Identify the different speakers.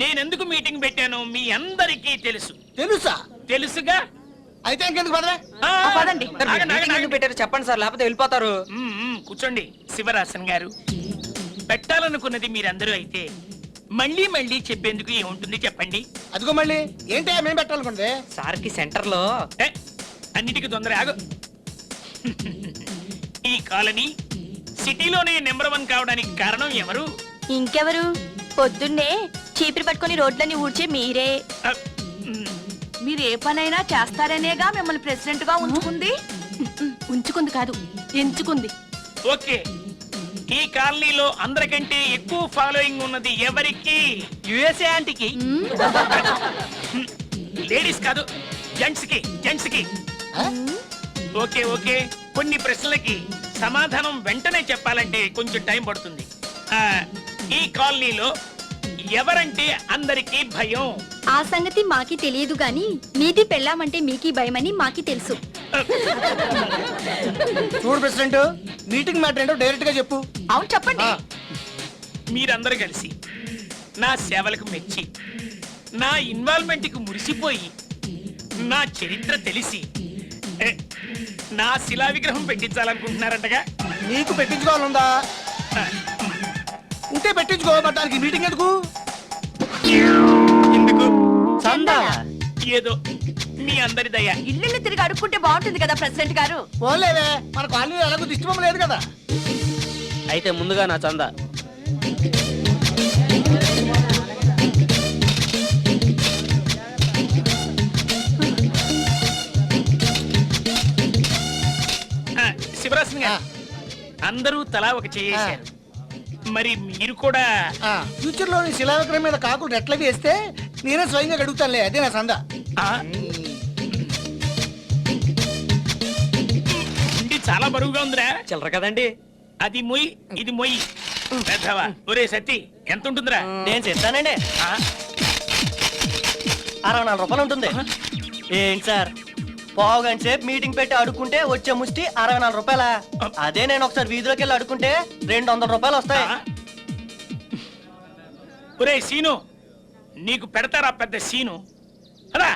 Speaker 1: నేనెందుకు మీటింగ్ పెట్టానో మీ అందరికీ తెలుసు.
Speaker 2: తెలుసా?
Speaker 1: తెలుసుగా.
Speaker 2: అయితే ఇంకెందుకు పదవే?
Speaker 3: పదండి.
Speaker 4: పెట్టారు చెప్పండి సార్, లేకపోతే వెళ్ళిపోతారు.
Speaker 1: కూర్చోండి. శివరాసన్ గారు, పెట్టాలనుకున్నది మీరందరూ అయితే మళ్ళీ మళ్ళీ చెప్పేందుకు ఏముంటుంది చెప్పండి.
Speaker 2: అదిగో మళ్ళీ ఏంటి మేము పెట్టాలనుకుంటే
Speaker 4: సార్ కి సెంటర్ లో
Speaker 1: అన్నిటికీ తొందర ఆగు. ఈ కాలనీ సిటీలోనే నెంబర్ 1 కావడానికి కారణం ఎవరు?
Speaker 5: ఇంకెవరు? పొద్దున్నే చీపిరి పట్టుకుని రోడ్లని ఊడ్చే మీరే.
Speaker 3: మీరు ఏ పనైనా చేస్తారనేగా మిమ్మల్ని ప్రెసిడెంట్ గా ఉంచుకుంది. ఉంచుకుంది కాదు, ఎంచుకుంది.
Speaker 1: ఓకే, ఈ కాలనీలో అందరికంటే ఎక్కువ ఫాలోయింగ్ ఉన్నది ఎవరికి?
Speaker 4: యుఎస్ఏ ఆంటీకి.
Speaker 1: లేడీస్ కాదు, జెంట్స్ కి. జెంట్స్ కి. ఓకే ఓకే, కొన్ని ప్రశ్నలకి సమాధానం వెంటనే చెప్పాలంటే కొంచెం టైం పడుతుంది. ఈ కాలనీలో ఎవరంటే అందరికీ భయం?
Speaker 5: ఆ సంగతి మాకి తెలియదు గాని నీతి పెళ్ళామంటే మీకి భయమని మాకి తెలుసు.
Speaker 2: చూడు ప్రెసిడెంట్, మీటింగ్ మ్యాటర్ ఏంటో డైరెక్ట్ గా చెప్పు.
Speaker 3: అవును చెప్పండి.
Speaker 1: మీరందరూ కలిసి నా సేవలకు మెచ్చి నా ఇన్వాల్వ్మెంట్ కు మురిసిపోయి నా చరిత్ర తెలిసి నా శిలా విగ్రహం పెట్టించాలనుకుంటున్నారంటగా.
Speaker 2: నీకు పెట్టించుకోవాలందా? ఉంటే పెట్టించుకోవడానికి మీటింగ్ ఎందుకు?
Speaker 1: ఎందుకు?
Speaker 4: చందా
Speaker 1: ఏదో మీ అందరి దయ.
Speaker 3: ఇల్లు తిరిగి అడుక్కుంటే బాగుంటుంది కదా ప్రెసిడెంట్ గారు.
Speaker 2: పోలేవే, మన కాలనీ ఎలాగో దిష్టిబొమ్మ లేదు కదా.
Speaker 4: అయితే ముందుగా నా చందా.
Speaker 1: శివరాసన్ గారు, అందరూ తలా ఒక చేశారు. మరి మీరు కూడా
Speaker 2: ఫ్యూచర్ లో శిలా విగ్రహం మీద కాకులు ఎట్లా వేస్తే నేనే స్వయంగా అడుగుతానులే. అదే నా సందా.
Speaker 1: చాలా బరువుగా ఉందిరా.
Speaker 4: చిల్లర కదండి.
Speaker 1: అది మొయ్యి, ఇది మొయ్యి. పెద్దవా ఒరే సత్తి, ఎంత ఉంటుందిరా?
Speaker 4: నేను చెప్తానండి, 64 రూపాయలు ఉంటుంది. ఏంటి సార్, పావు గంట సేపు మీటింగ్ పెట్టి అడుక్కుంటే వచ్చే ముష్టి 64 రూపాయల. అదే నేను ఒకసారి వీధిలోకి వెళ్ళి అడుక్కుంటే 200 రూపాయలు వస్తాయి.
Speaker 1: ఒరే సీను, నీకు పెడతారా పెద్ద సీను? అలా